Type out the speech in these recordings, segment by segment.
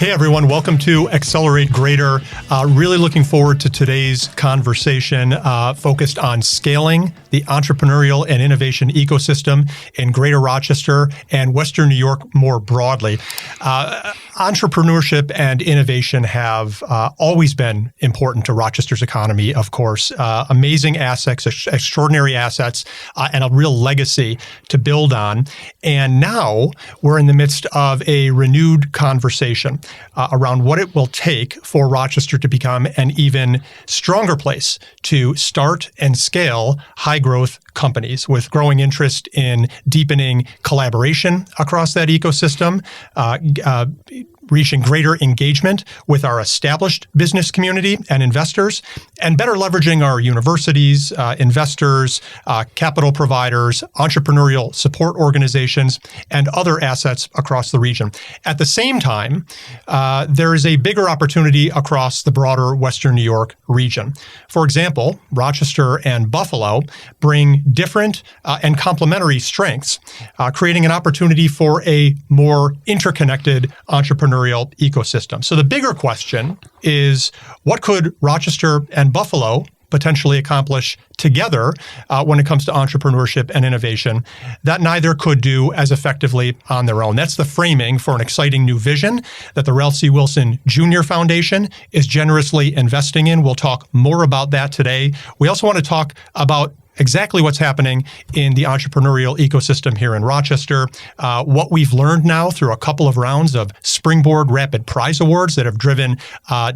Hey everyone, welcome to Accelerate Greater. Really looking forward to today's conversation focused on scaling the entrepreneurial and innovation ecosystem in Greater Rochester and Western New York more broadly. Entrepreneurship and innovation have always been important to Rochester's economy, of course. Amazing assets, extraordinary assets, and a real legacy to build on. And now we're in the midst of a renewed conversation around what it will take for Rochester to become an even stronger place to start and scale high-growth companies, with growing interest in deepening collaboration across that ecosystem, reaching greater engagement with our established business community and investors, and better leveraging our universities, investors, capital providers, entrepreneurial support organizations, and other assets across the region. At the same time, there is a bigger opportunity across the broader Western New York region. For example, Rochester and Buffalo bring different and complementary strengths, creating an opportunity for a more interconnected entrepreneurial ecosystem. So the bigger question is, what could Rochester and Buffalo potentially accomplish together when it comes to entrepreneurship and innovation that neither could do as effectively on their own? That's the framing for an exciting new vision that the RalphCWilsonJrFoundation is generously investing in. We'll talk more about that today. We also want to talk about exactly what's happening in the entrepreneurial ecosystem here in Rochester, what we've learned now through a couple of rounds of Springboard Rapid Prize Awards that have driven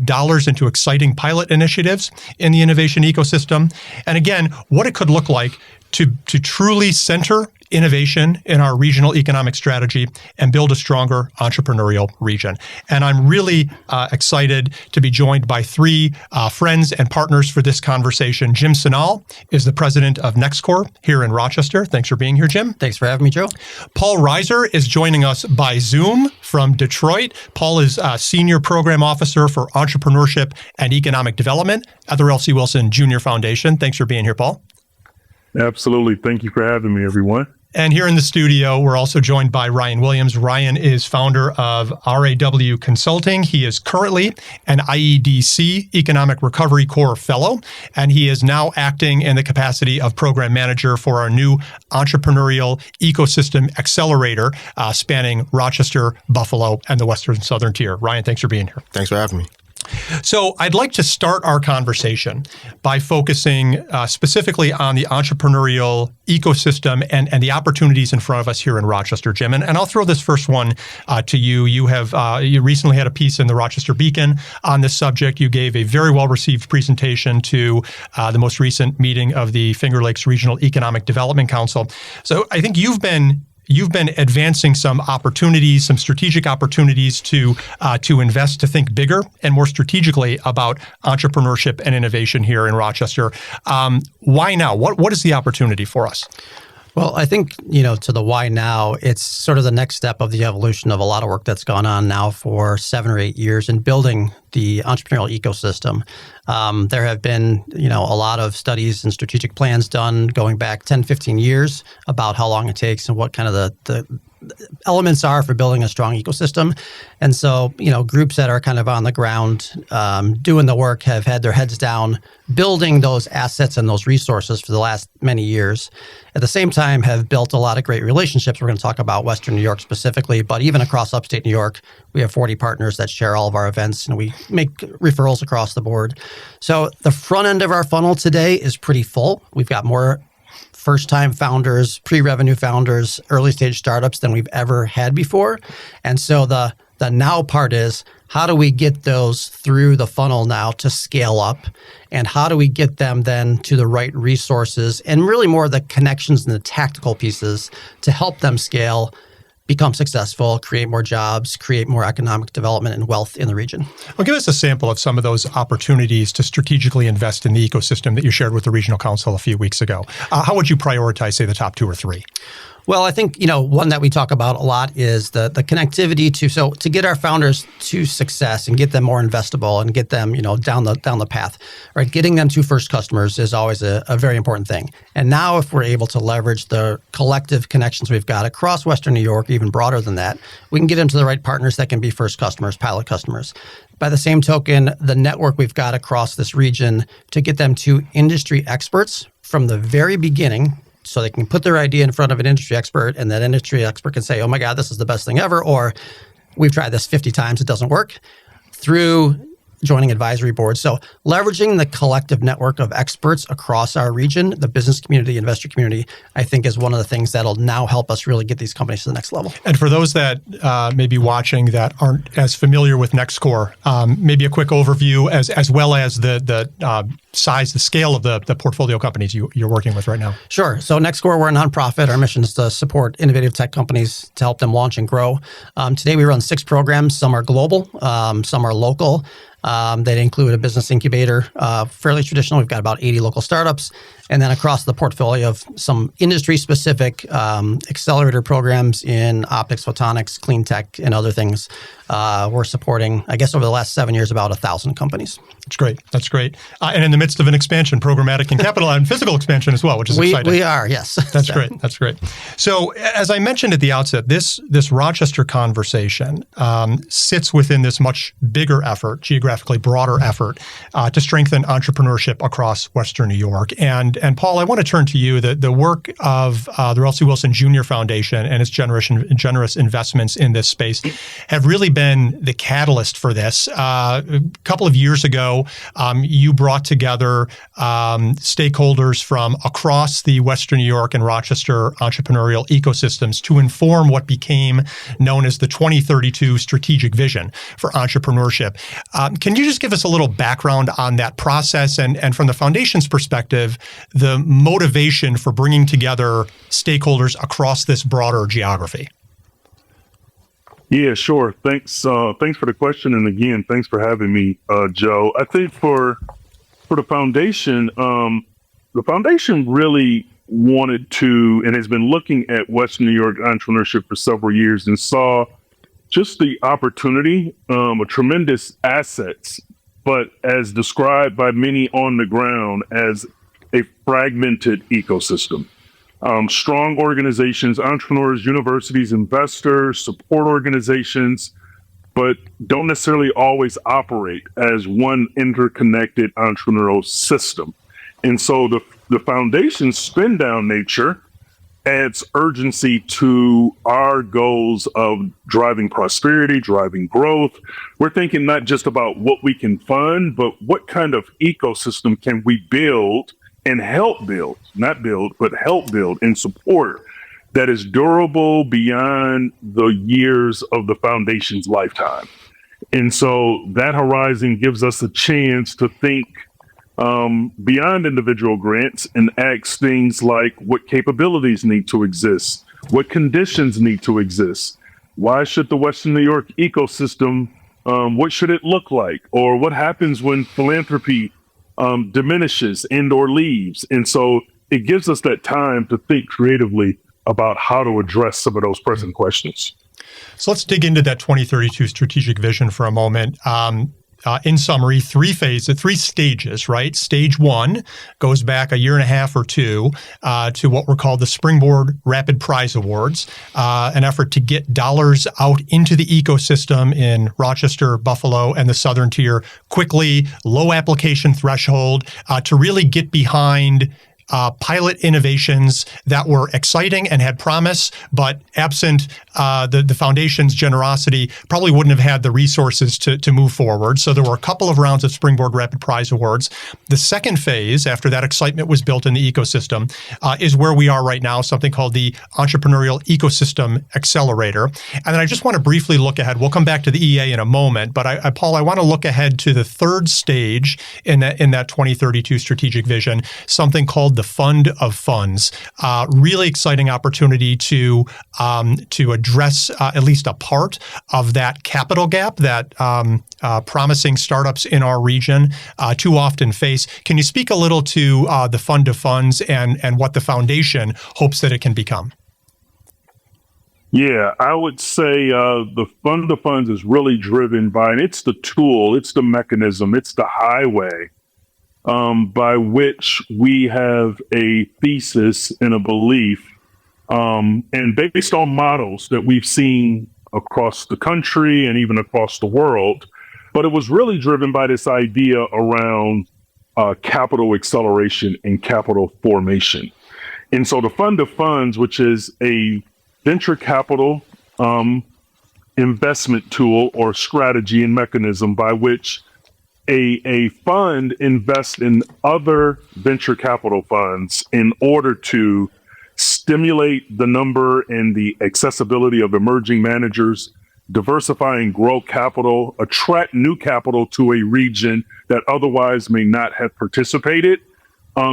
dollars into exciting pilot initiatives in the innovation ecosystem, and again, what it could look like to truly center innovation in our regional economic strategy and build a stronger entrepreneurial region. And I'm really excited to be joined by three friends and partners for this conversation. Jim Senall is the president of NextCorps here in Rochester. Thanks for being here, Jim. Thanks for having me, Joe. Paul Reiser is joining us by Zoom from Detroit. Paul is Senior Program Officer for Entrepreneurship and Economic Development at the RalphCWilsonJrFoundation. Thanks for being here, Paul. Absolutely. Thank you for having me, everyone. And here in the studio, we're also joined by Ryan Williams. Ryan is founder of RAW Consulting. He is currently an IEDC Economic Recovery Corps Fellow, and he is now acting in the capacity of Program Manager for our new Entrepreneurial Ecosystem Accelerator, spanning Rochester, Buffalo, and the Western and Southern Tier. Ryan, thanks for being here. Thanks for having me. So I'd like to start our conversation by focusing specifically on the entrepreneurial ecosystem and the opportunities in front of us here in Rochester, Jim. And I'll throw this first one to you. You recently had a piece in the Rochester Beacon on this subject. You gave a very well-received presentation to the most recent meeting of the Finger Lakes Regional Economic Development Council. So I think you've been advancing some opportunities, some strategic opportunities to invest, to think bigger and more strategically about entrepreneurship and innovation here in Rochester. Why now? What is the opportunity for us? Well, I think, to the why now, it's sort of the next step of the evolution of a lot of work that's gone on now for 7 or 8 years in building the entrepreneurial ecosystem. There have been, a lot of studies and strategic plans done going back 10, 15 years about how long it takes and what kind of the elements are for building a strong ecosystem. And so, groups that are kind of on the ground doing the work have had their heads down, building those assets and those resources for the last many years. At the same time, have built a lot of great relationships. We're going to talk about Western New York specifically, but even across upstate New York, we have 40 partners that share all of our events, and we make referrals across the board. So the front end of our funnel today is pretty full. We've got more first-time founders, pre-revenue founders, early-stage startups than we've ever had before. And so the now part is, how do we get those through the funnel now to scale up? And how do we get them then to the right resources and really more the connections and the tactical pieces to help them scale, become successful, create more jobs, create more economic development and wealth in the region? Well, give us a sample of some of those opportunities to strategically invest in the ecosystem that you shared with the Regional Council a few weeks ago. How would you prioritize, say, the top 2 or 3? Well, I think, one that we talk about a lot is the connectivity to get our founders to success and get them more investable and get them, down the path, right? Getting them to first customers is always a very important thing. And now if we're able to leverage the collective connections we've got across Western New York, even broader than that, we can get them to the right partners that can be first customers, pilot customers. By the same token, the network we've got across this region to get them to industry experts from the very beginning, so they can put their idea in front of an industry expert, and that industry expert can say, oh my God, this is the best thing ever, or we've tried this 50 times, it doesn't work, through joining advisory boards. So leveraging the collective network of experts across our region, the business community, investor community, I think is one of the things that'll now help us really get these companies to the next level. And for those that may be watching that aren't as familiar with NextCorps, maybe a quick overview as well as the size, the scale of the portfolio companies you're working with right now. Sure. So NextCorps, we're a nonprofit. Our mission is to support innovative tech companies to help them launch and grow. Today we run 6 programs. Some are global, some are local. That include a business incubator, fairly traditional. We've got about 80 local startups. And then across the portfolio of some industry-specific accelerator programs in optics, photonics, clean tech, and other things. We're supporting, I guess, over the last 7 years, about 1,000 companies. That's great. That's great. And in the midst of an expansion, programmatic and capital and physical expansion as well, which is exciting. We are, yes. That's great. That's great. So as I mentioned at the outset, this Rochester conversation sits within this much bigger effort, geographically broader effort, to strengthen entrepreneurship across Western New York. And Paul, I want to turn to you. The work of the RalphCWilsonJrFoundation and its generous investments in this space have really been the catalyst for this. A couple of years ago, you brought together stakeholders from across the Western New York and Rochester entrepreneurial ecosystems to inform what became known as the 2032 strategic vision for entrepreneurship. Can you just give us a little background on that process and from the foundation's perspective, the motivation for bringing together stakeholders across this broader geography? Yeah, sure. Thanks for the question. And again, thanks for having me, Joe. I think for the foundation really wanted to and has been looking at Western New York entrepreneurship for several years and saw just the opportunity, a tremendous assets, but as described by many on the ground as a fragmented ecosystem. Strong organizations, entrepreneurs, universities, investors, support organizations, but don't necessarily always operate as one interconnected entrepreneurial system. And so the foundation's spin down nature adds urgency to our goals of driving prosperity, driving growth. We're thinking not just about what we can fund, but what kind of ecosystem can we build and help build, not build, but help build and support that is durable beyond the years of the foundation's lifetime. And so that horizon gives us a chance to think beyond individual grants and ask things like what capabilities need to exist, what conditions need to exist, why should the Western New York ecosystem, what should it look like, or what happens when philanthropy diminishes and or leaves. And so it gives us that time to think creatively about how to address some of those present questions. So let's dig into that 2032 strategic vision for a moment. In summary, 3 stages, right? Stage 1 goes back a year and a half or two to what were called the Springboard Rapid Prize Awards, an effort to get dollars out into the ecosystem in Rochester, Buffalo, and the Southern Tier quickly, low application threshold, to really get behind pilot innovations that were exciting and had promise, but absent the foundation's generosity, probably wouldn't have had the resources to move forward. So there were a couple of rounds of Springboard Rapid Prize Awards. The second phase, after that excitement was built in the ecosystem, is where we are right now, something called the Entrepreneurial Ecosystem Accelerator. And then I just want to briefly look ahead. We'll come back to the EA in a moment, but Paul, I want to look ahead to the third stage in that 2032 strategic vision, something called the Fund of Funds. Really exciting opportunity to address at least a part of that capital gap that promising startups in our region too often face. Can you speak a little to the Fund of Funds and what the foundation hopes that it can become? Yeah, I would say the fund of funds is really driven by, and it's the tool, it's the mechanism, it's the highway by which we have a thesis and a belief, and based on models that we've seen across the country and even across the world. But it was really driven by this idea around capital acceleration and capital formation. And so the fund of funds, which is a venture capital investment tool or strategy and mechanism by which a fund invests in other venture capital funds in order to stimulate the number and the accessibility of emerging managers, diversify and grow capital, attract new capital to a region that otherwise may not have participated.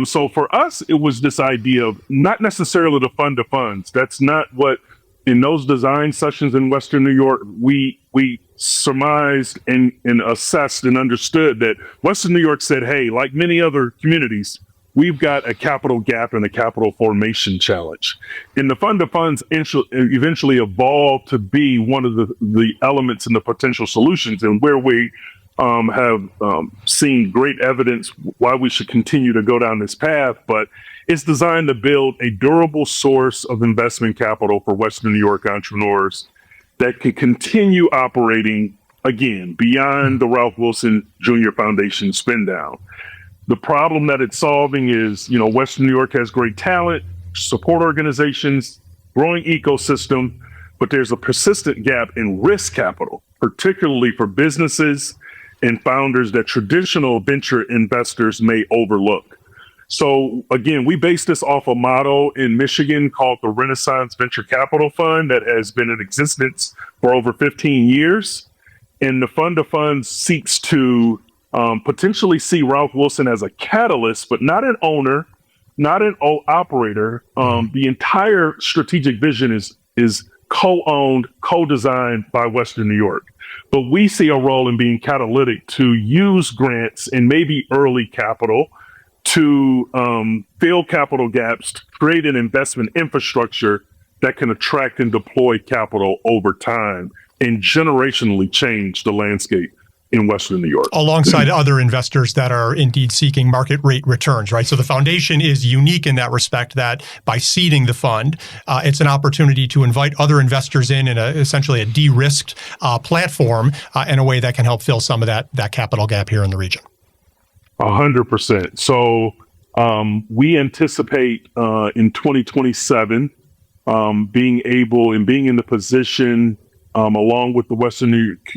So for us, it was this idea of not necessarily the fund of funds. That's not what, in those design sessions in Western New York, we surmised and assessed and understood that Western New York said, hey, like many other communities, we've got a capital gap and a capital formation challenge. And the fund of funds eventually evolved to be one of the elements and the potential solutions, and where we have seen great evidence why we should continue to go down this path. But it's designed to build a durable source of investment capital for Western New York entrepreneurs that can continue operating, again, beyond the Ralph Wilson Jr. Foundation spin down. The problem that it's solving is, Western New York has great talent, support organizations, growing ecosystem, but there's a persistent gap in risk capital, particularly for businesses and founders that traditional venture investors may overlook. So again, we base this off a model in Michigan called the Renaissance Venture Capital Fund that has been in existence for over 15 years. And the fund of funds seeks to potentially see Ralph Wilson as a catalyst, but not an owner, not an operator. The entire strategic vision is co-owned, co-designed by Western New York. But we see a role in being catalytic to use grants and maybe early capital to fill capital gaps, to create an investment infrastructure that can attract and deploy capital over time and generationally change the landscape in Western New York. Alongside other investors that are indeed seeking market rate returns, right? So the foundation is unique in that respect that by seeding the fund, it's an opportunity to invite other investors in essentially a de-risked platform in a way that can help fill some of that capital gap here in the region. 100%. So we anticipate in 2027 being in the position along with the Western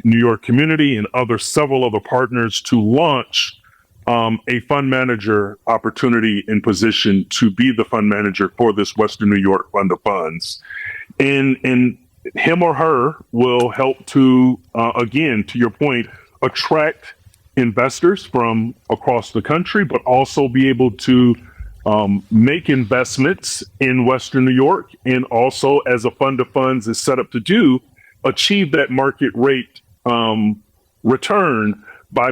New York community and several other partners to launch a fund manager opportunity in position to be the fund manager for this Western New York fund of funds. And him or her will help to, again, to your point, attract investors from across the country, but also be able to make investments in Western New York, and also, as a fund of funds is set up to do, achieve that market rate return by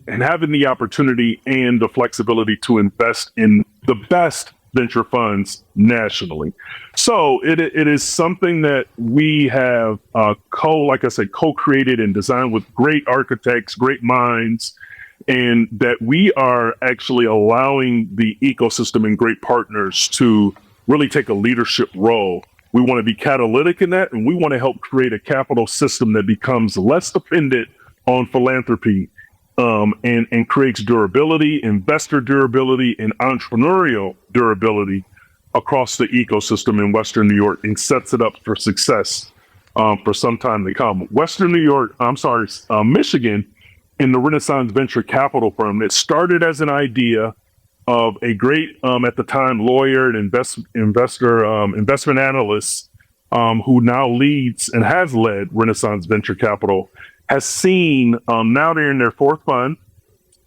having the opportunity and the flexibility to invest in the best venture funds nationally. So it is something that we have co-created and designed with great architects, great minds, and that we are actually allowing the ecosystem and great partners to really take a leadership role. We want to be catalytic in that, and we want to help create a capital system that becomes less dependent on philanthropy and creates durability, investor durability, and entrepreneurial durability across the ecosystem in Western New York, and sets it up for success for some time to come. Michigan, in the Renaissance Venture Capital Firm, it started as an idea of a great, at the time, lawyer and investment analyst who now leads and has led Renaissance Venture Capital, has seen, now they're in their fourth fund.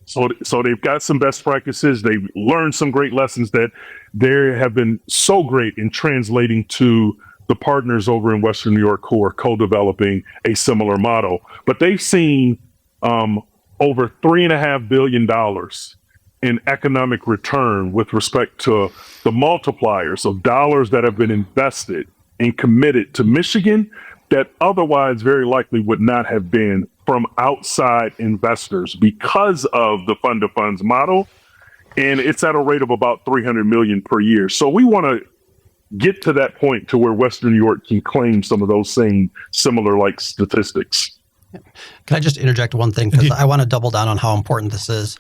So they've got some best practices. They've learned some great lessons that they have been so great in translating to the partners over in Western New York who are co-developing a similar model. But they've seen over $3.5 billion in economic return with respect to the multipliers of dollars that have been invested and committed to Michigan that otherwise very likely would not have been from outside investors because of the fund of funds model. And it's at a rate of about 300 million per year. So we want to get to that point to where Western New York can claim some of those same similar like statistics. Can I just interject one thing? Because I want to double down on how important this is.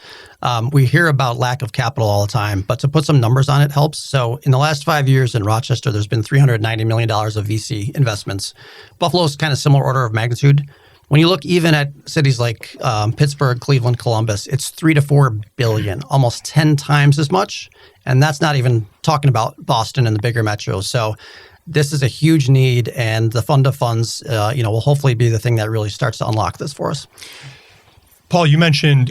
We hear about lack of capital all the time, but to put some numbers on it helps. So in the last 5 years in Rochester, there's been $390 million of VC investments. Buffalo's kind of similar order of magnitude. When you look even at cities like Pittsburgh, Cleveland, Columbus, it's 3 to 4 billion, almost 10 times as much. And that's not even talking about Boston and the bigger metros. So this is a huge need, and the fund of funds, will hopefully be the thing that really starts to unlock this for us. Paul, you mentioned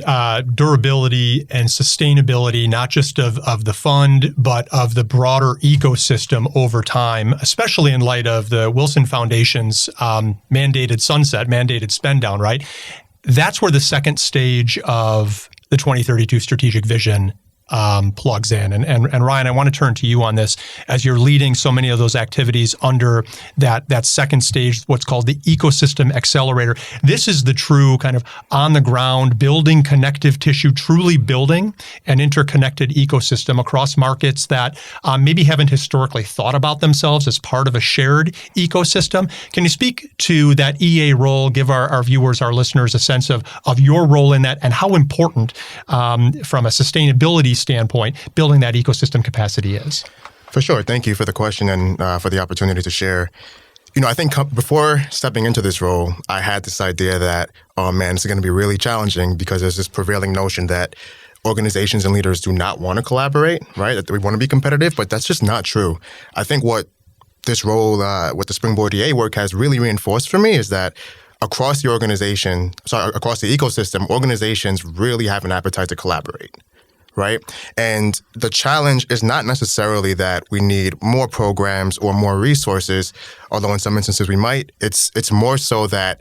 durability and sustainability, not just of the fund, but of the broader ecosystem over time, especially in light of the Wilson Foundation's mandated sunset, mandated spend down, right? That's where the second stage of the 2032 strategic vision plugs in. And Ryan, I want to turn to you on this as you're leading so many of those activities under that second stage, what's called the ecosystem accelerator. This is the true kind of on the ground, building connective tissue, truly building an interconnected ecosystem across markets that maybe haven't historically thought about themselves as part of a shared ecosystem. Can you speak to that EA role, give our viewers, our listeners a sense of your role in that and how important from a sustainability standpoint, building that ecosystem capacity is? For sure. Thank you for the question and for the opportunity to share. I think before stepping into this role, I had this idea that, oh man, this is going to be really challenging because there's this prevailing notion that organizations and leaders do not want to collaborate, right? That we want to be competitive, but that's just not true. I think what this role, what the Springboard EA work has really reinforced for me is that across the across the ecosystem, organizations really have an appetite to collaborate. Right? And the challenge is not necessarily that we need more programs or more resources, although in some instances we might. It's more so that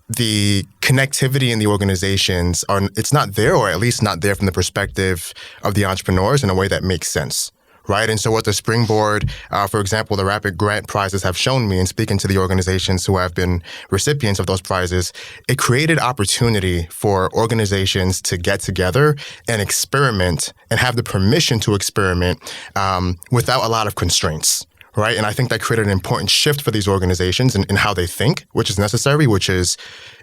the connectivity in the organizations it's not there, or at least not there from the perspective of the entrepreneurs in a way that makes sense. Right. And so what the Springboard, for example, the Rapid Grant Prizes have shown me, and speaking to the organizations who have been recipients of those prizes, it created opportunity for organizations to get together and experiment and have the permission to experiment without a lot of constraints. Right. And I think that created an important shift for these organizations in how they think, which is necessary, which is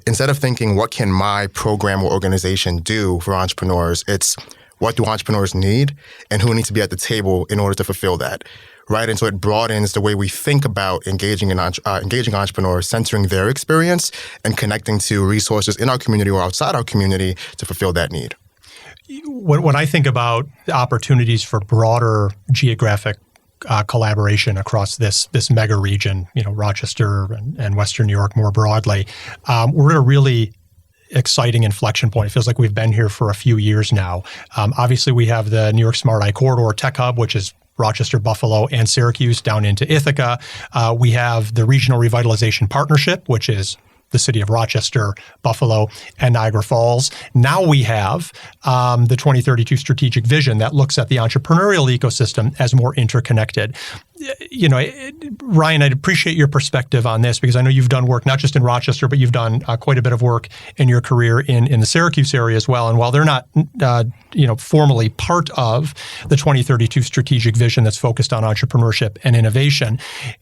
instead of thinking, what can my program or organization do for entrepreneurs? It's what do entrepreneurs need and who needs to be at the table in order to fulfill that, right? And so it broadens the way we think about engaging entrepreneurs, centering their experience and connecting to resources in our community or outside our community to fulfill that need. When I think about opportunities for broader geographic collaboration across this mega region, Rochester and Western New York more broadly, we're at a really exciting inflection point. It feels like we've been here for a few years now. Obviously, we have the New York Smart Eye Corridor Tech Hub, which is Rochester, Buffalo, and Syracuse down into Ithaca. We have the Regional Revitalization Partnership, which is the city of Rochester, Buffalo, and Niagara Falls. Now we have the 2032 strategic vision that looks at the entrepreneurial ecosystem as more interconnected. Ryan, I'd appreciate your perspective on this because I know you've done work not just in Rochester, but you've done quite a bit of work in your career in the Syracuse area as well. And while they're not, formally part of the 2032 strategic vision that's focused on entrepreneurship and innovation,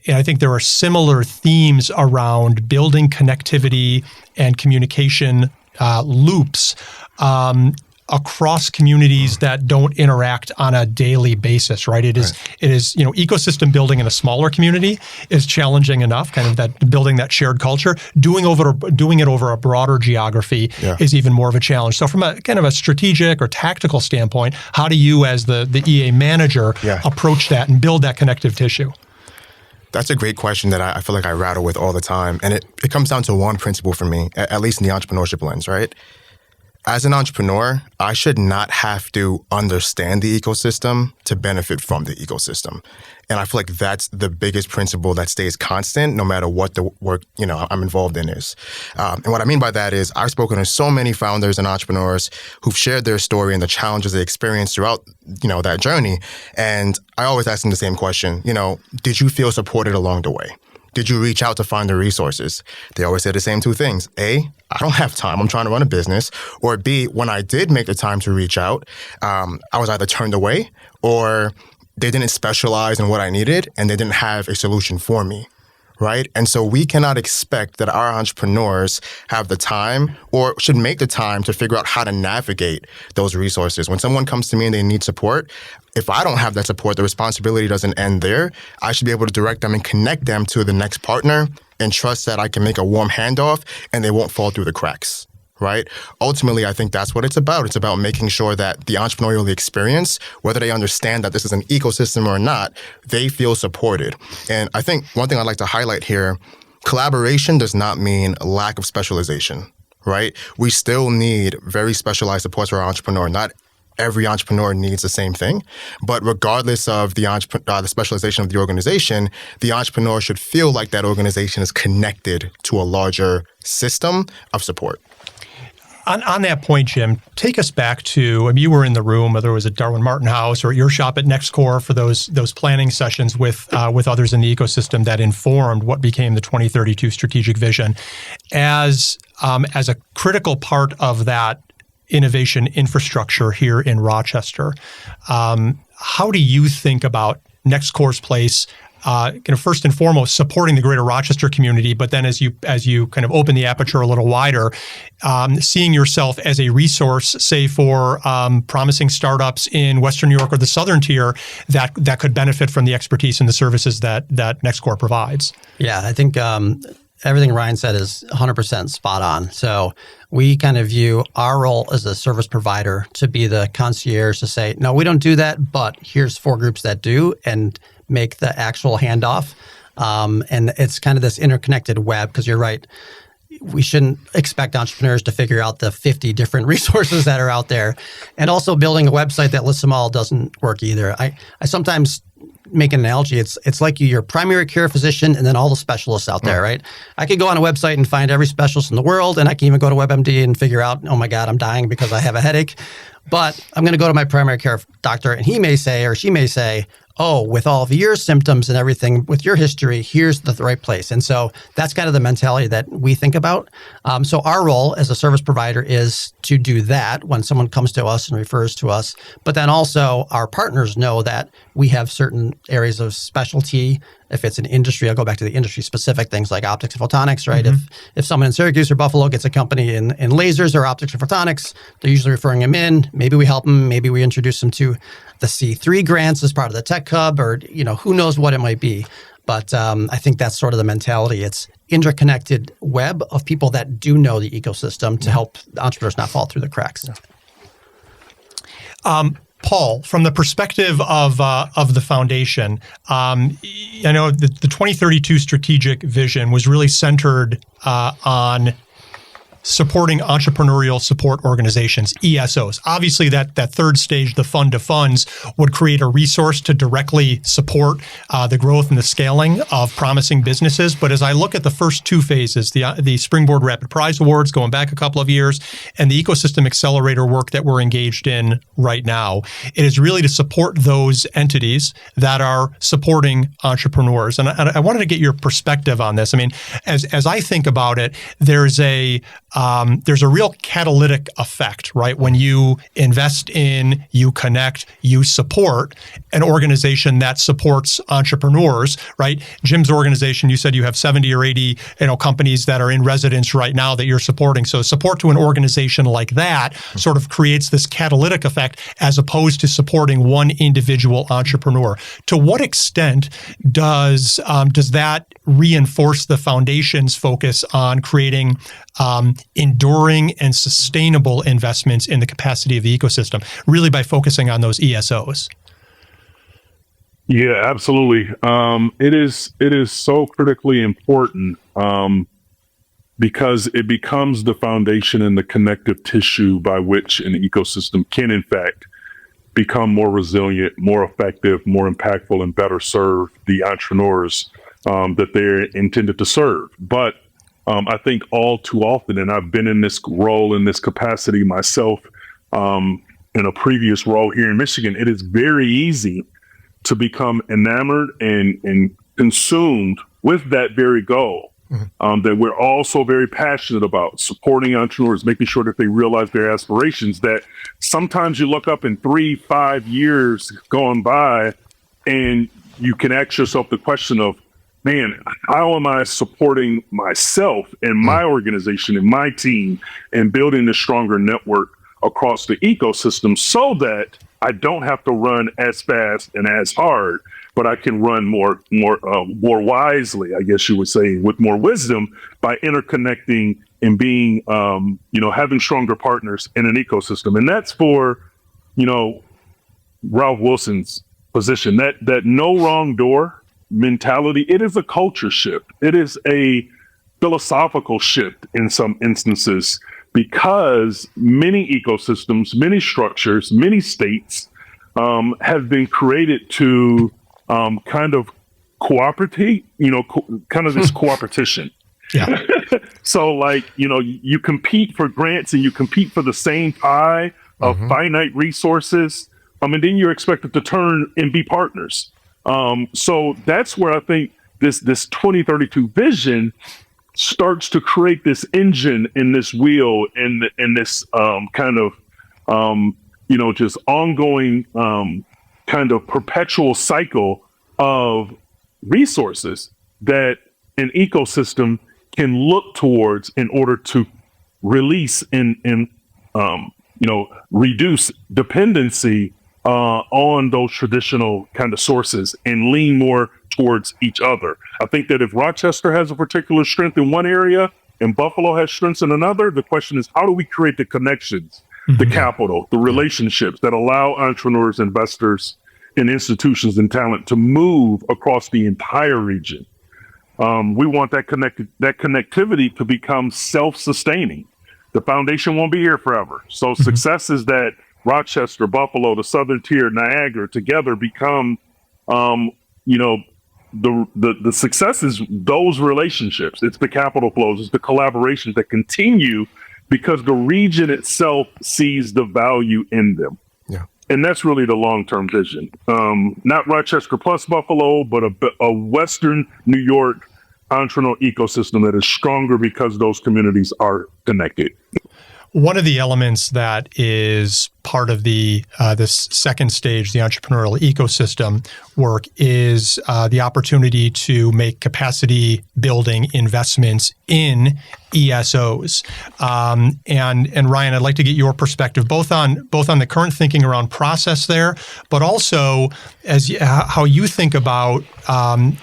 and I think there are similar themes around building connectivity and communication loops across communities that don't interact on a daily basis, right? It is, ecosystem building in a smaller community is challenging enough, kind of that building that shared culture. Doing it over a broader geography is even more of a challenge. So from a kind of a strategic or tactical standpoint, how do you as the EA manager approach that and build that connective tissue? That's a great question that I feel like I rattle with all the time. And it comes down to one principle for me, at least in the entrepreneurship lens, right? As an entrepreneur, I should not have to understand the ecosystem to benefit from the ecosystem. And I feel like that's the biggest principle that stays constant no matter what the work, I'm involved in is. And what I mean by that is I've spoken to so many founders and entrepreneurs who've shared their story and the challenges they experienced throughout, that journey. And I always ask them the same question, did you feel supported along the way? Did you reach out to find the resources? They always say the same two things. A, I don't have time. I'm trying to run a business. Or B, when I did make the time to reach out, I was either turned away or they didn't specialize in what I needed and they didn't have a solution for me. Right? And so we cannot expect that our entrepreneurs have the time or should make the time to figure out how to navigate those resources. When someone comes to me and they need support, if I don't have that support, the responsibility doesn't end there. I should be able to direct them and connect them to the next partner and trust that I can make a warm handoff and they won't fall through the cracks. Right? Ultimately, I think that's what it's about. It's about making sure that the entrepreneurial experience, whether they understand that this is an ecosystem or not, they feel supported. And I think one thing I'd like to highlight here, collaboration does not mean lack of specialization, right? We still need very specialized support for our entrepreneur. Not every entrepreneur needs the same thing, but regardless of the specialization of the organization, the entrepreneur should feel like that organization is connected to a larger system of support. On that point, Jim, take us back to, you were in the room, whether it was at Darwin Martin House or at your shop at NextCorps for those planning sessions with others in the ecosystem that informed what became the 2032 strategic vision. As a critical part of that innovation infrastructure here in Rochester, how do you think about NextCorps' place? First and foremost, supporting the greater Rochester community, but then as you kind of open the aperture a little wider, seeing yourself as a resource, say for promising startups in Western New York or the Southern Tier that could benefit from the expertise and the services that NextCorps provides. Yeah, I think everything Ryan said is 100% spot on. So we kind of view our role as a service provider to be the concierge to say, no, we don't do that, but here's 4 groups that do, and make the actual handoff. And it's kind of this interconnected web, because you're right. We shouldn't expect entrepreneurs to figure out the 50 different resources that are out there. And also building a website that lists them all doesn't work either. I sometimes make an analogy. It's like your primary care physician and then all the specialists out there, right? I could go on a website and find every specialist in the world, and I can even go to WebMD and figure out, oh my God, I'm dying because I have a headache. But I'm going to go to my primary care doctor, and he may say, or she may say, oh, with all of your symptoms and everything, with your history, here's the right place. And so that's kind of the mentality that we think about. So our role as a service provider is to do that when someone comes to us and refers to us. But then also our partners know that we have certain areas of specialty. If it's an industry, I'll go back to the industry specific things like optics and photonics, right? Mm-hmm. If someone in Syracuse or Buffalo gets a company in lasers or optics or photonics, they're usually referring them in. Maybe we help them. Maybe we introduce them to the C3 grants as part of the Tech Hub, or who knows what it might be. But I think that's sort of the mentality. It's interconnected web of people that do know the ecosystem to help entrepreneurs not fall through the cracks. Paul, from the perspective of the foundation, I know the 2032 strategic vision was really centered on supporting entrepreneurial support organizations, ESOs. Obviously, that third stage, the fund to funds, would create a resource to directly support the growth and the scaling of promising businesses. But as I look at the first 2 phases, the Springboard Rapid Prize Awards going back a couple of years, and the Ecosystem Accelerator work that we're engaged in right now, it is really to support those entities that are supporting entrepreneurs. And I wanted to get your perspective on this. I mean, as I think about it, there's a real catalytic effect, right? When you invest in, you connect, you support an organization that supports entrepreneurs, right? Jim's organization, you said you have 70 or 80, companies that are in residence right now that you're supporting. So support to an organization like that sort of creates this catalytic effect as opposed to supporting one individual entrepreneur. To what extent does that reinforce the foundation's focus on creating enduring and sustainable investments in the capacity of the ecosystem, really by focusing on those ESOs? Yeah, absolutely. It is so critically important. because it becomes the foundation and the connective tissue by which an ecosystem can, in fact, become more resilient, more effective, more impactful, and better serve the entrepreneurs that they're intended to serve. But I think all too often, and I've been in this role, in this capacity myself, in a previous role here in Michigan, it is very easy to become enamored and consumed with that very goal that we're all so very passionate about, supporting entrepreneurs, making sure that they realize their aspirations, that sometimes you look up in 3-5 years gone by and you can ask yourself the question of, man, how am I supporting myself and my organization and my team and building a stronger network across the ecosystem so that I don't have to run as fast and as hard, but I can run more wisely, I guess you would say, with more wisdom by interconnecting and being, having stronger partners in an ecosystem. And that's for, Ralph Wilson's position, that no wrong door mentality. It is a culture shift. It is a philosophical shift in some instances, because many ecosystems, many structures, many states have been created to kind of cooperate, kind of this cooperation. Yeah. So you compete for grants and you compete for the same pie of finite resources. And then you're expected to turn and be partners. So that's where I think this 2032 vision starts to create this engine in this wheel in this just ongoing kind of perpetual cycle of resources that an ecosystem can look towards in order to release and reduce dependency on those traditional kind of sources and lean more towards each other. I think that if Rochester has a particular strength in one area and Buffalo has strengths in another, the question is, how do we create the connections, the capital, the relationships that allow entrepreneurs, investors, and institutions and talent to move across the entire region? We want that connectivity to become self-sustaining. The foundation won't be here forever. So success is that Rochester, Buffalo, the Southern Tier, Niagara together become, the success is those relationships. It's the capital flows, it's the collaborations that continue because the region itself sees the value in them. Yeah. And that's really the long-term vision. Not Rochester plus Buffalo, but a Western New York entrepreneurial ecosystem that is stronger because those communities are connected. One of the elements that is part of the this second stage, the entrepreneurial ecosystem work, is the opportunity to make capacity building investments in ESOs. And Ryan, I'd like to get your perspective both on the current thinking around process there, but also how you think about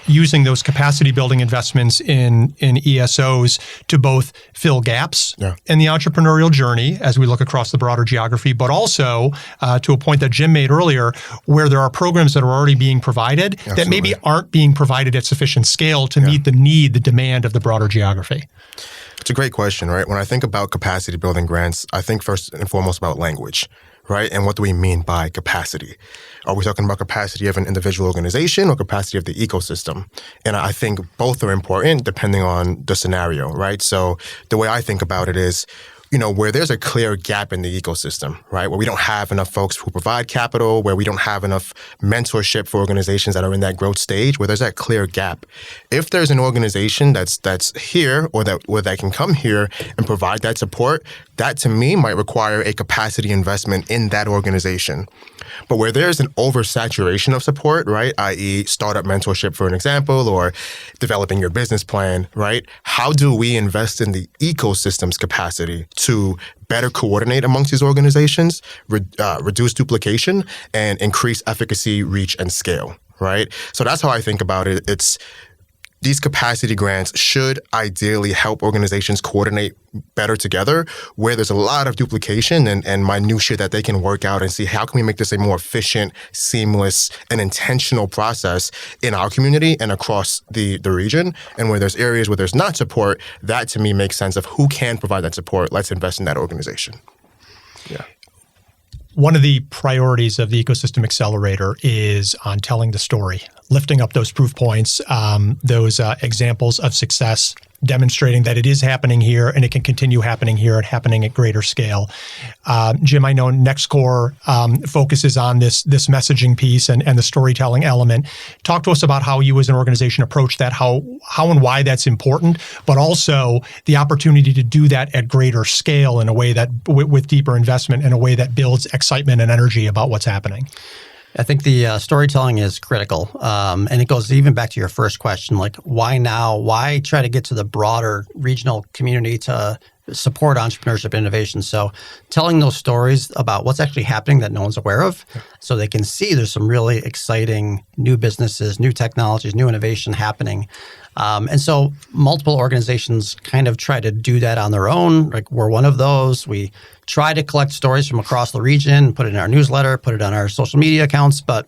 using those capacity building investments in ESOs to both fill gaps in the entrepreneurial journey as we look across the broader geography, but also to a point that Jim made earlier, where there are programs that are already being provided that maybe aren't being provided at sufficient scale to meet the demand of the broader geography. It's a great question, right? When I think about capacity building grants, I think first and foremost about language, right? And what do we mean by capacity? Are we talking about capacity of an individual organization or capacity of the ecosystem? And I think both are important depending on the scenario, right? So the way I think about it is, where there's a clear gap in the ecosystem, right? Where we don't have enough folks who provide capital, where we don't have enough mentorship for organizations that are in that growth stage, where there's that clear gap. If there's an organization that's here or that can come here and provide that support, that to me might require a capacity investment in that organization. But where there's an oversaturation of support, right, i.e. startup mentorship, for an example, or developing your business plan, right, how do we invest in the ecosystem's capacity to better coordinate amongst these organizations, reduce duplication, and increase efficacy, reach, and scale, right? So that's how I think about it. It's these capacity grants should ideally help organizations coordinate better together, where there's a lot of duplication and minutia that they can work out and see how can we make this a more efficient, seamless, and intentional process in our community and across the region. And where there's areas where there's not support, that to me makes sense of who can provide that support. Let's invest in that organization. Yeah. One of the priorities of the Ecosystem Accelerator is on telling the story, lifting up those proof points, those examples of success, demonstrating that it is happening here and it can continue happening here and happening at greater scale. Jim, I know NextCorps focuses on this messaging piece and the storytelling element. Talk to us about how you as an organization approach that, how and why that's important, but also the opportunity to do that at greater scale in a way that, with deeper investment, in a way that builds excitement and energy about what's happening. I think the storytelling is critical. And it goes even back to your first question, like why now? Why try to get to the broader regional community to support entrepreneurship innovation? So telling those stories about what's actually happening that no one's aware of, so they can see there's some really exciting new businesses, new technologies, new innovation happening. And so multiple organizations kind of try to do that on their own. Like we're one of those. We try to collect stories from across the region, put it in our newsletter, put it on our social media accounts, but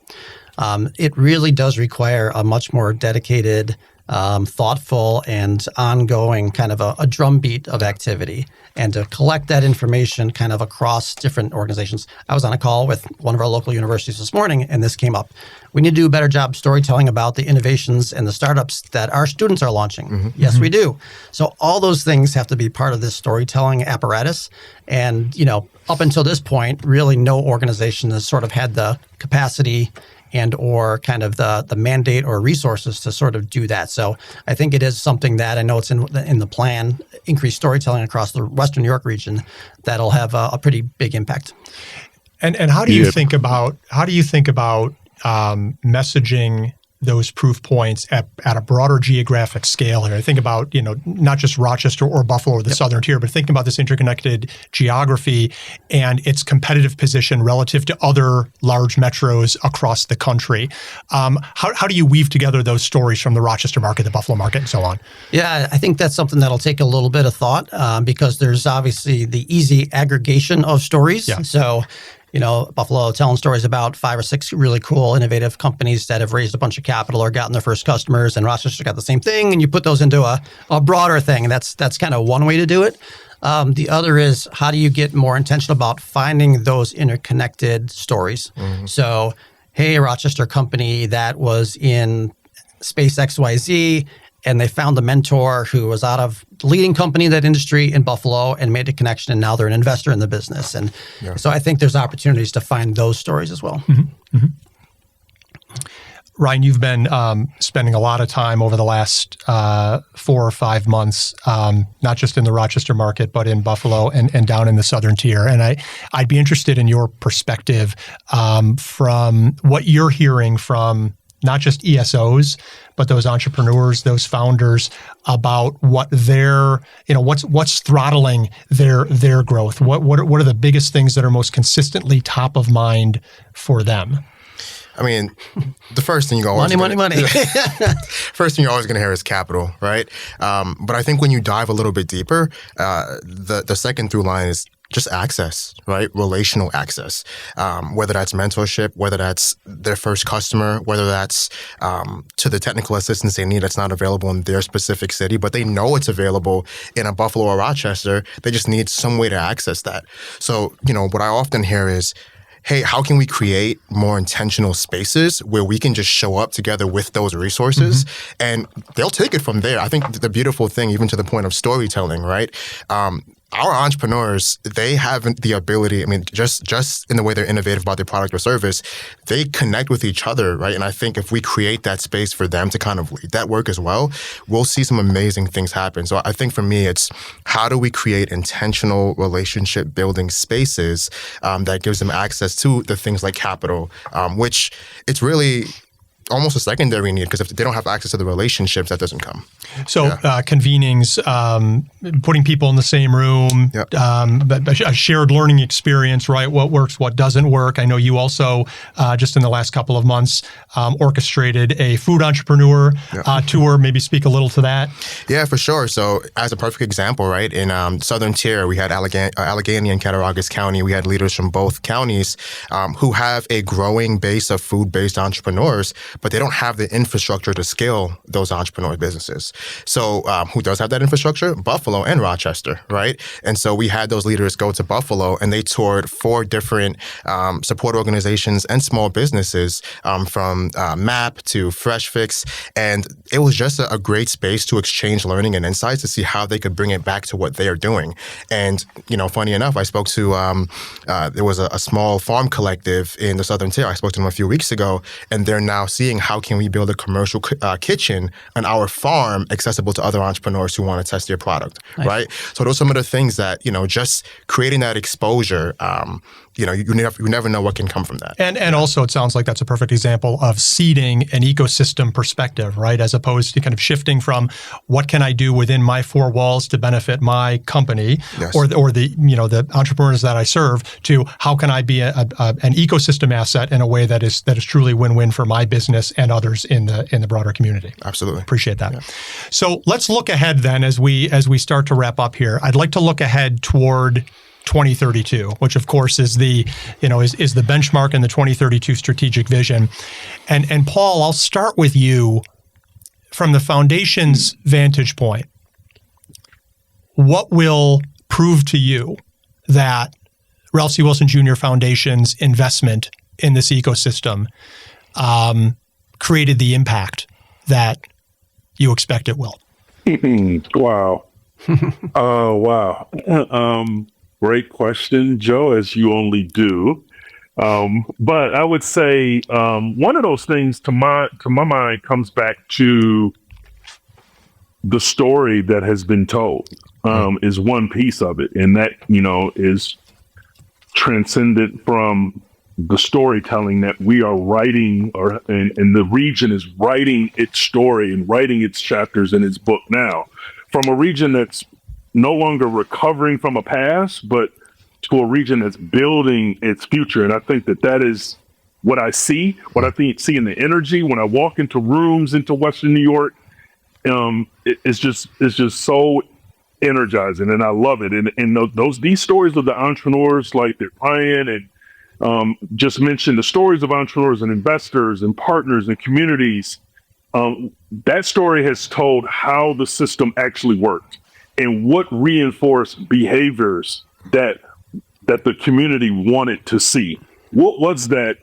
it really does require a much more dedicated, thoughtful, and ongoing kind of a drumbeat of activity, and to collect that information kind of across different organizations. I was on a call with one of our local universities this morning, and this came up. We need to do a better job storytelling about the innovations and the startups that our students are launching. Mm-hmm. Yes, we do. So all those things have to be part of this storytelling apparatus. And, up until this point, really no organization has sort of had the capacity and or kind of the mandate or resources to sort of do that. So I think it is something that I know it's in the plan, increased storytelling across the Western New York region, that'll have a pretty big impact. And how do you think about messaging those proof points at a broader geographic scale here? I think about, not just Rochester or Buffalo or the southern tier, but thinking about this interconnected geography and its competitive position relative to other large metros across the country. How do you weave together those stories from the Rochester market, the Buffalo market, and so on? Yeah, I think that's something that'll take a little bit of thought because there's obviously the easy aggregation of stories. Yeah. So Buffalo telling stories about 5 or 6 really cool, innovative companies that have raised a bunch of capital or gotten their first customers, and Rochester got the same thing, and you put those into a broader thing, and that's kind of one way to do it. The other is, how do you get more intentional about finding those interconnected stories? Mm-hmm. So, hey, a Rochester company that was in space XYZ, and they found a mentor who was out of the leading company in that industry in Buffalo and made a connection, and now they're an investor in the business. And so I think there's opportunities to find those stories as well. Mm-hmm. Mm-hmm. Ryan, you've been spending a lot of time over the last 4 or 5 months, not just in the Rochester market, but in Buffalo and down in the southern tier. And I'd be interested in your perspective from what you're hearing from not just ESOs, but those entrepreneurs, those founders, about what their, what's throttling their growth. What are the biggest things that are most consistently top of mind for them? I mean, the first thing you go always money. First thing you're always going to hear is capital, right? But I think when you dive a little bit deeper, the second through line is just access, right? Relational access, whether that's mentorship, whether that's their first customer, whether that's to the technical assistance they need that's not available in their specific city, but they know it's available in a Buffalo or Rochester. They just need some way to access that. So, what I often hear is, hey, how can we create more intentional spaces where we can just show up together with those resources? Mm-hmm. And they'll take it from there. I think the beautiful thing, even to the point of storytelling, right? Our entrepreneurs, they have the ability, just in the way they're innovative about their product or service, they connect with each other, right? And I think if we create that space for them to kind of lead that work as well, we'll see some amazing things happen. So I think for me, it's how do we create intentional relationship building spaces that gives them access to the things like capital, which it's really almost a secondary need, because if they don't have access to the relationships, that doesn't come. So convenings, putting people in the same room, Yep. A shared learning experience, right? What works, what doesn't work. I know you also, just in the last couple of months, orchestrated a food entrepreneur tour. Maybe speak a little to that. Yeah, for sure. So as a perfect example, right, in Southern Tier, we had Allegheny and Cattaraugus County. We had leaders from both counties who have a growing base of food-based entrepreneurs, but they don't have the infrastructure to scale those entrepreneur businesses. So who does have that infrastructure? Buffalo and Rochester, right? And so we had those leaders go to Buffalo, and they toured 4 different support organizations and small businesses, from MAP to Fresh Fix. And it was just a great space to exchange learning and insights to see how they could bring it back to what they are doing. And, funny enough, I spoke to, there was a small farm collective in the Southern Tier. I spoke to them a few weeks ago, and they're now seeing how can we build a commercial kitchen on our farm accessible to other entrepreneurs who want to test their product, right? So those are some of the things that, just creating that exposure, you never know what can come from that. And also, it sounds like that's a perfect example of seeding an ecosystem perspective, right? As opposed to kind of shifting from what can I do within my 4 walls to benefit my company, Yes. or the entrepreneurs that I serve, to how can I be an ecosystem asset in a way that is truly win-win for my business and others in the broader community. Absolutely. Appreciate that. Yeah. So let's look ahead then as we start to wrap up here. I'd like to look ahead toward 2032, which of course is the benchmark in the 2032 strategic vision. And Paul, I'll start with you from the foundation's vantage point. What will prove to you that Ralph C. Wilson Jr. Foundation's investment in this ecosystem created the impact that you expect it will? Wow. Oh, wow. Great question, Joe, as you only do. But I would say one of those things to my mind comes back to the story that has been told is one piece of it. And that, is transcendent from the storytelling that we are writing, and the region is writing its story and writing its chapters in its book now, from a region that's no longer recovering from a past, but to a region that's building its future. And I think that is what I see, see in the energy when I walk into rooms into Western New York. It's just so energizing, and I love it. And these stories of the entrepreneurs, like that Ryan and just mentioned, the stories of entrepreneurs and investors and partners and communities. That story has told how the system actually worked and what reinforced behaviors that the community wanted to see. What was that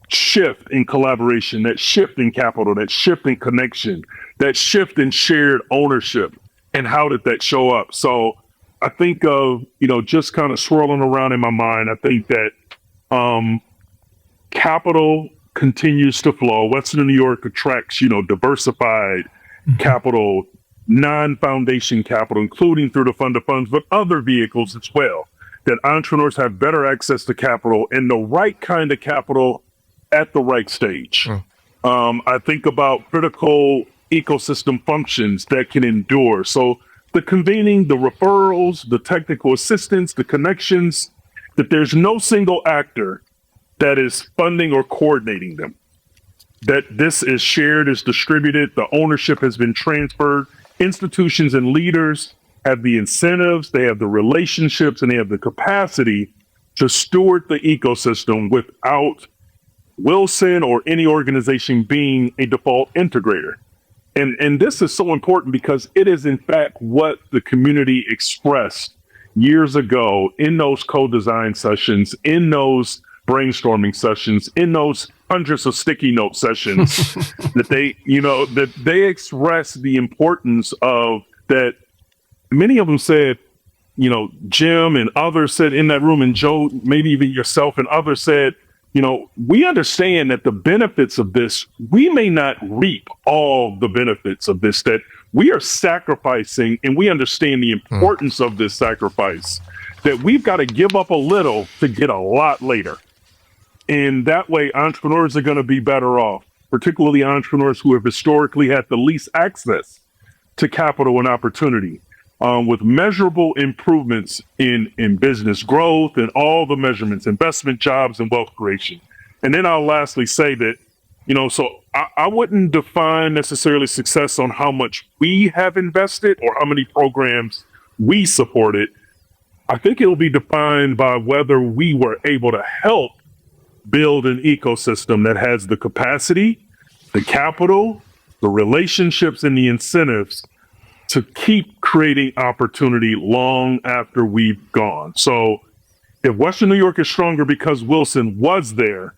shift in collaboration, that shift in capital, that shift in connection, that shift in shared ownership, and how did that show up? So I think of, just kind of swirling around in my mind, I think that capital continues to flow. Western New York attracts, diversified capital, non-foundation capital, including through the fund of funds, but other vehicles as well, that entrepreneurs have better access to capital and the right kind of capital at the right stage. I think about critical ecosystem functions that can endure. So the convening, the referrals, the technical assistance, the connections, that there's no single actor that is funding or coordinating them, that this is shared, is distributed, the ownership has been transferred. Institutions and leaders have the incentives, they have the relationships, and they have the capacity to steward the ecosystem without Wilson or any organization being a default integrator. And this is so important because it is in fact what the community expressed years ago in those co-design sessions, in those brainstorming sessions, in those hundreds of sticky note sessions that they express the importance of that. Many of them said, Jim and others said in that room, and Joe, maybe even yourself and others said, we understand that the benefits of this, we may not reap all the benefits of this, that we are sacrificing, and we understand the importance of this sacrifice, that we've got to give up a little to get a lot later. And that way, entrepreneurs are going to be better off. particularly entrepreneurs who have historically had the least access to capital and opportunity, with measurable improvements in business growth and all the measurements, investment, jobs, and wealth creation. And then I'll lastly say that, so I wouldn't define necessarily success on how much we have invested or how many programs we supported. I think it'll be defined by whether we were able to help build an ecosystem that has the capacity, the capital, the relationships, and the incentives to keep creating opportunity long after we've gone. So if Western New York is stronger because Wilson was there,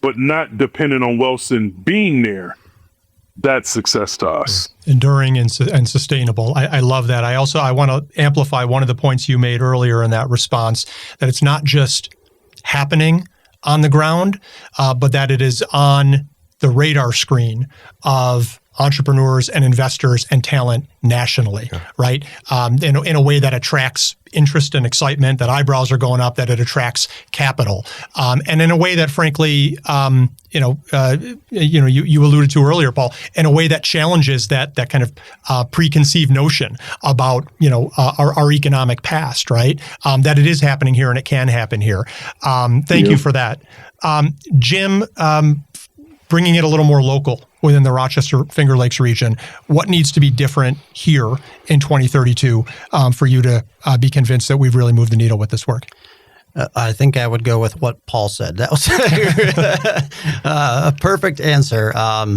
but not dependent on Wilson being there, that's success to us. Enduring and sustainable. I love that. I want to amplify one of the points you made earlier in that response, that it's not just happening on the ground, but that it is on the radar screen of entrepreneurs and investors and talent nationally, right? In a way that attracts interest and excitement, that eyebrows are going up, that it attracts capital, and in a way that, frankly, you alluded to earlier, Paul, in a way that challenges that kind of preconceived notion about our economic past, right? That it is happening here and it can happen here. Thank you for that, Jim. Bringing it a little more local within the Rochester Finger Lakes region, what needs to be different here in 2032 for you to be convinced that we've really moved the needle with this work? I think I would go with what Paul said. That was a perfect answer.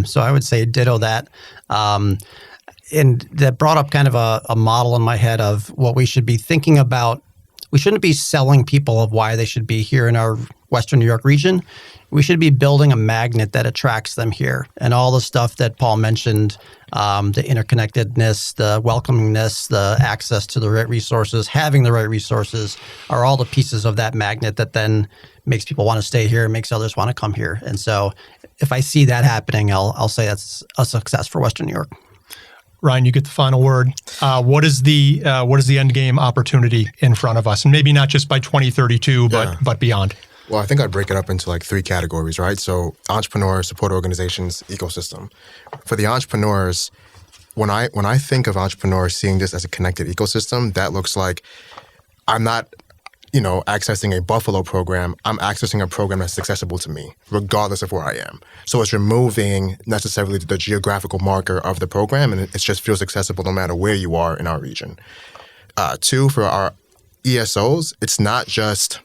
So I would say ditto that. And that brought up kind of a model in my head of what we should be thinking about. We shouldn't be selling people of why they should be here in our Western New York region. We should be building a magnet that attracts them here. And all the stuff that Paul mentioned, the interconnectedness, the welcomingness, the access to the right resources, having the right resources, are all the pieces of that magnet that then makes people want to stay here, makes others want to come here. And so if I see that happening, I'll say that's a success for Western New York. Ryan, you get the final word. What is the end game opportunity in front of us? And maybe not just by 2032, but beyond. Well, I think I'd break it up into like 3 categories, right? So entrepreneurs, support organizations, ecosystem. For the entrepreneurs, when I think of entrepreneurs seeing this as a connected ecosystem, that looks like I'm not, accessing a Buffalo program. I'm accessing a program that's accessible to me, regardless of where I am. So it's removing necessarily the geographical marker of the program, and it just feels accessible no matter where you are in our region. 2, for our ESOs, it's not just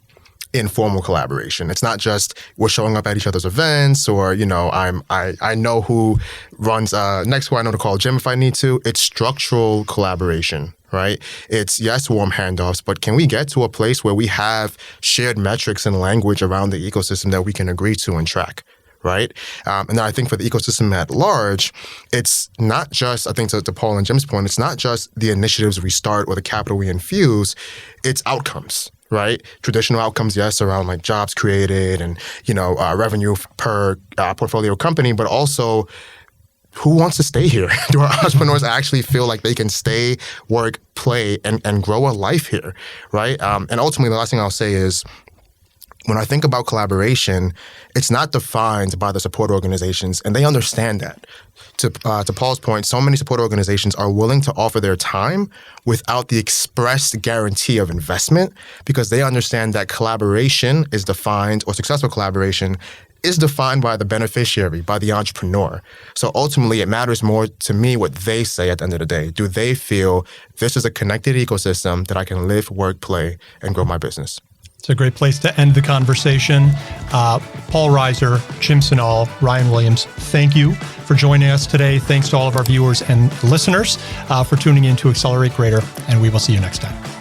informal collaboration. It's not just we're showing up at each other's events, or I know who runs NextCorps. I know to call Jim if I need to. It's structural collaboration, right? It's yes, warm handoffs, but can we get to a place where we have shared metrics and language around the ecosystem that we can agree to and track? Right? And then I think for the ecosystem at large, it's not just, I think to Paul and Jim's point, it's not just the initiatives we start or the capital we infuse, it's outcomes, right? Traditional outcomes, yes, around like jobs created and, revenue per portfolio company, but also who wants to stay here? Do our entrepreneurs actually feel like they can stay, work, play, and grow a life here, right? And ultimately, the last thing I'll say is, when I think about collaboration, it's not defined by the support organizations, and they understand that. To Paul's point, so many support organizations are willing to offer their time without the expressed guarantee of investment because they understand that collaboration is defined, or successful collaboration is defined by the beneficiary, by the entrepreneur. So ultimately, it matters more to me what they say at the end of the day. Do they feel this is a connected ecosystem that I can live, work, play, and grow my business? It's a great place to end the conversation. Paul Reiser, Jim Senall, Ryan Williams, thank you for joining us today. Thanks to all of our viewers and listeners for tuning in to Accelerate Greater, and we will see you next time.